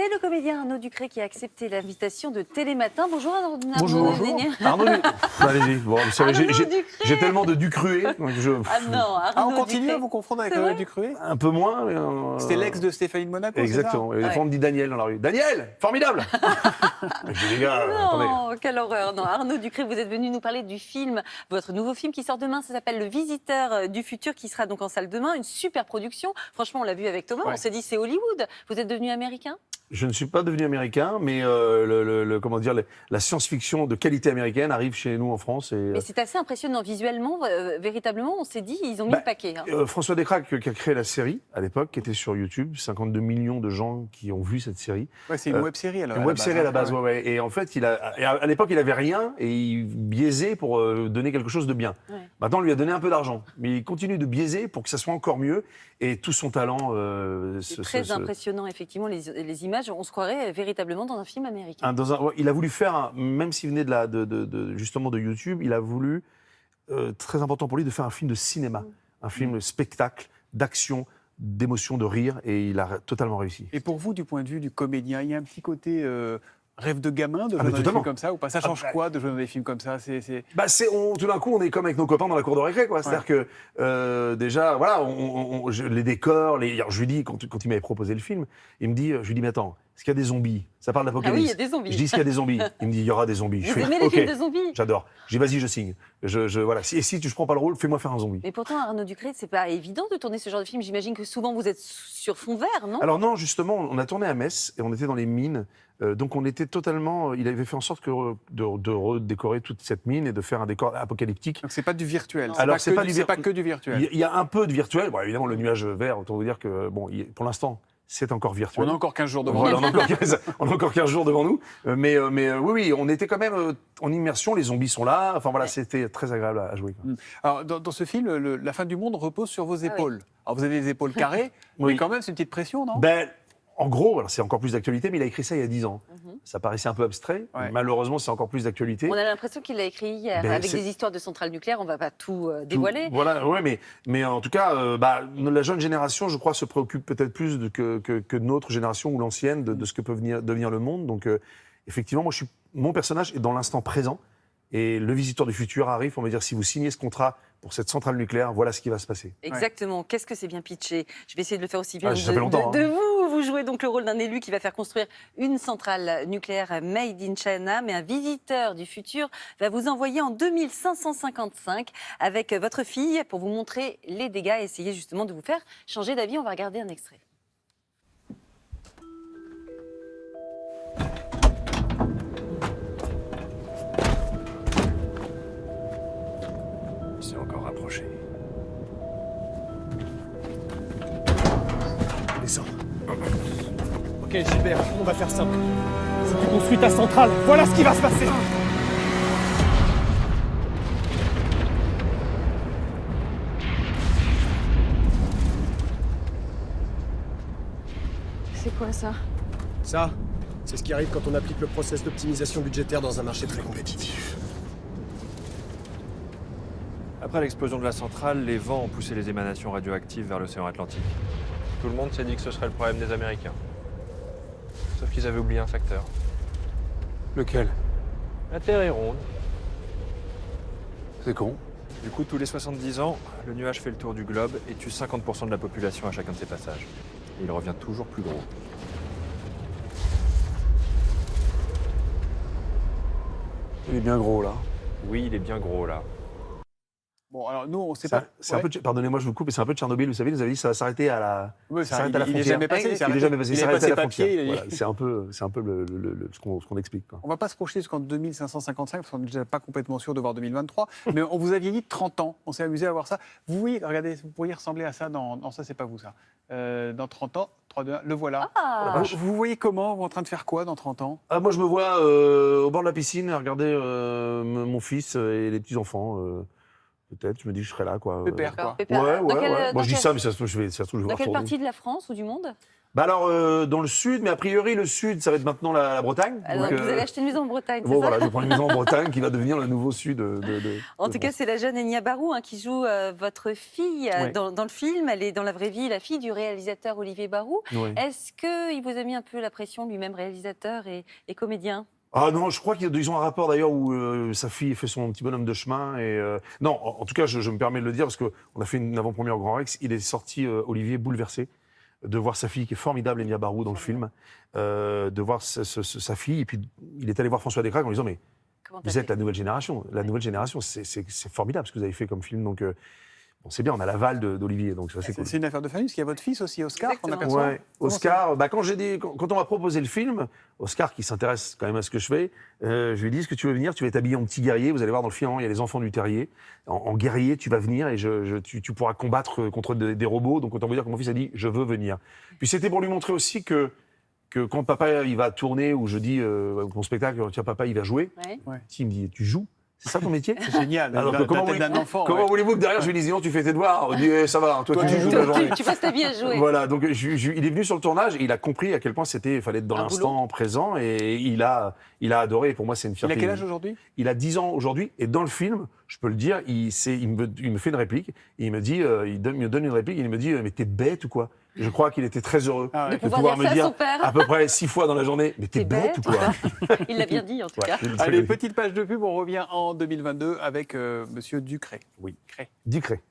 C'est le comédien Arnaud Ducré qui a accepté l'invitation de Télématin. Bonjour Arnaud. Bonjour. Arnaud allez-y. Bon, vous savez, j'ai tellement de Ducrué. Ah non, Arnaud on continue Ducré. à vous confondre avec Ducrué. Un peu moins. C'était l'ex de Stéphanie de Monaco. Exactement. C'est Et des fois, on me dit Daniel dans la rue. Daniel, formidable. Je dis, les gars, attendez. Non, quelle horreur. Non, Arnaud Ducré, vous êtes venu nous parler du film, votre nouveau film qui sort demain. Ça s'appelle Le Visiteur du futur, qui sera donc en salle demain. Une super production. Franchement, on l'a vu avec Thomas. Ouais. On s'est dit, c'est Hollywood. Vous êtes devenu américain? Je ne suis pas devenu américain, mais comment dire, la science-fiction de qualité américaine arrive chez nous en France. Et, Mais c'est assez impressionnant visuellement. Véritablement, on s'est dit, ils ont mis le paquet. Hein. François Descraques, qui a créé la série à l'époque, qui était sur YouTube, 52 millions de gens qui ont vu cette série. Ouais, c'est une web-série alors. Une web-série à la base, ouais. Et en fait, à l'époque, il avait rien et il biaisait pour donner quelque chose de bien. Ouais. Maintenant, on lui a donné un peu d'argent, mais il continue de biaiser pour que ça soit encore mieux. Et tout son talent. C'est très impressionnant, effectivement, les images. On se croirait véritablement dans un film américain. Il a voulu faire, même s'il venait justement de YouTube, il a voulu, très important pour lui, de faire un film de cinéma, un film de spectacle, d'action, d'émotion, de rire, et il a totalement réussi. Et pour vous, du point de vue du comédien, il y a un petit côté rêve de gamin de jouer dans des totalement. films comme ça ou pas? Ça change quoi de jouer dans des films comme ça? Tout d'un coup, on est comme avec nos copains dans la cour de récré, quoi. C'est-à-dire que déjà, voilà, les décors, alors, je lui dis, quand il m'avait proposé le film, je lui dis, mais attends, est-ce qu'il y a des zombies? Ça parle d'apocalypse. Ah oui, il y a des zombies. Je dis, est-ce qu'il y a des zombies? Il me dit, il y aura des zombies. Vous aimez les films de zombies? J'adore. Je dis, vas-y, je signe. Voilà. Et si tu ne prends pas le rôle, fais-moi faire un zombie. Mais pourtant, Arnaud Ducré, c'est pas évident de tourner ce genre de film. J'imagine que souvent vous êtes sur fond vert, non? Alors non, justement, on a tourné à Metz et on était dans les mines. Donc on était totalement. Il avait fait en sorte de redécorer toute cette mine et de faire un décor apocalyptique. Donc c'est pas du virtuel. Alors c'est pas que du virtuel. Il y a un peu de virtuel. Bon, évidemment, le nuage vert. Autant vous dire que pour l'instant, c'est encore virtuel. On a encore 15 jours devant voilà, nous. on a encore 15 jours devant nous. Mais oui, on était quand même en immersion. Les zombies sont là. Enfin voilà, c'était très agréable à jouer. Alors dans ce film, la fin du monde repose sur vos épaules. Alors vous avez des épaules carrées, mais quand même c'est une petite pression, non? En gros, alors c'est encore plus d'actualité, mais il a écrit ça il y a 10 ans. Ça paraissait un peu abstrait. Ouais. Malheureusement, c'est encore plus d'actualité. On a l'impression qu'il l'a écrit hier, avec des histoires de centrales nucléaires. On ne va pas tout dévoiler. Voilà, ouais, mais en tout cas, la jeune génération, je crois, se préoccupe peut-être plus que notre génération ou l'ancienne de ce que peut devenir le monde. Donc, effectivement, mon personnage est dans l'instant présent. Et le visiteur du futur arrive pour me dire, si vous signez ce contrat pour cette centrale nucléaire, voilà ce qui va se passer. Exactement. Ouais. Qu'est-ce que c'est bien pitché. Je vais essayer de le faire aussi bien ça fait longtemps, de vous. Vous jouez donc le rôle d'un élu qui va faire construire une centrale nucléaire made in China, mais un visiteur du futur va vous envoyer en 2555 avec votre fille pour vous montrer les dégâts et essayer justement de vous faire changer d'avis. On va regarder un extrait. C'est encore rapproché. Descends. Ok Gilbert, on va faire simple. Si tu construis ta centrale, voilà ce qui va se passer. C'est quoi ça? Ça, c'est ce qui arrive quand on applique le process d'optimisation budgétaire dans un marché très compétitif. Après l'explosion de la centrale, les vents ont poussé les émanations radioactives vers l'océan Atlantique. Tout le monde s'est dit que ce serait le problème des Américains. Sauf qu'ils avaient oublié un facteur. Lequel? La Terre est ronde. C'est con. Du coup, tous les 70 ans, le nuage fait le tour du globe et tue 50% de la population à chacun de ses passages. Et il revient toujours plus gros. Il est bien gros, là. Oui, il est bien gros, là. Bon, alors nous, on ne sait pas. Pardonnez-moi, je vous coupe, mais c'est un peu de Tchernobyl. Vous savez, nous avez dit que ça va s'arrêter à la. Oui, ça s'arrête à la il n'est frontière. jamais passé. Il n'est jamais passé. Il Ça est s'arrête à passé la papier. frontière. Voilà, c'est un peu ce qu'on explique, quoi. On ne va pas se projeter jusqu'en 2555, parce qu'on n'est déjà pas complètement sûr de voir 2023. Mais on vous a vieilli de 30 ans. On s'est amusé à voir ça. Vous voyez, regardez, vous pourriez ressembler à ça dans. Non, ça, c'est pas vous, ça. Dans 30 ans, 3, 2, 1, le voilà. Ah. Vous voyez comment? Vous êtes en train de faire quoi dans 30 ans? Moi, je me vois au bord de la piscine à regarder mon fils et les petits-enfants. Peut-être, je me dis que je serai là, quoi. Pépère, quoi. Pépère. Ouais. Dans Moi, je dis quelle- ça, mais ça se trouve, je vais Dans voir quelle tourner. partie de la France ou du monde? Bah alors, dans le sud, mais a priori, le sud, ça va être maintenant la Bretagne. Alors, Donc, vous allez acheter une maison en Bretagne, c'est bon, ça voilà, je prends une maison en Bretagne qui va devenir le nouveau sud En tout cas, c'est la jeune Enya Barou qui joue votre fille Ouais. dans le film. Elle est dans la vraie vie la fille du réalisateur Olivier Barou. Ouais. Est-ce qu'il vous a mis un peu la pression, lui-même réalisateur et comédien? Ah non, je crois qu'ils ont un rapport d'ailleurs où sa fille fait son petit bonhomme de chemin. Et, non, en tout cas, je me permets de le dire parce qu'on a fait une avant-première au Grand Rex. Il est sorti, Olivier, bouleversé de voir sa fille qui est formidable, Enya Barou, dans le film, de voir sa fille. Et puis, il est allé voir François Descraques en lui disant, mais Comment t'as vous êtes fait la nouvelle génération. La nouvelle génération, c'est formidable ce que vous avez fait comme film. Donc, bon, c'est bien, on a l'aval d'Olivier, donc ça, c'est cool. C'est une affaire de famille, parce qu'il y a votre fils aussi, Oscar, qu'on Exactement. aperçoit. Ouais, Oscar, bah quand on m'a proposé le film, Oscar qui s'intéresse quand même à ce que je fais, je lui ai dit, est-ce que tu veux venir? Tu vas être habillé en petit guerrier, vous allez voir dans le film, il y a les enfants du terrier. En guerrier, tu vas venir et tu pourras combattre contre des robots. Donc autant vous dire que mon fils a dit, je veux venir. Puis c'était pour lui montrer aussi que quand papa il va tourner, ou je dis, mon spectacle, tiens papa il va jouer, Ouais. il me dit, tu joues? C'est ça ton métier? C'est génial, Alors la que comment tête d'un enfant. Comment ouais. voulez-vous que derrière je lui dise, non, tu fais tes devoirs? On dit, ça va, toi Toi, tu tu joues joues. la journée. Tu passes ta vie à jouer. Voilà, donc il est venu sur le tournage et il a compris à quel point il fallait être dans Un l'instant présent et il a adoré. Et pour moi, c'est une Il fierté. a quel âge aujourd'hui? Il a 10 ans aujourd'hui et dans le film, je peux le dire, il me fait une réplique et il me dit, me donne une réplique et il me dit, mais t'es bête ou quoi? Et je crois qu'il était très heureux Ah ouais. De pouvoir dire ça à son père. à peu près 6 fois dans la journée, mais t'es bête ou quoi? Il l'a bien dit, en tout Ouais, cas. il est très Allez, joli. petite page de pub, on revient en 2022 avec Monsieur Ducré. Oui. Cré. Ducré.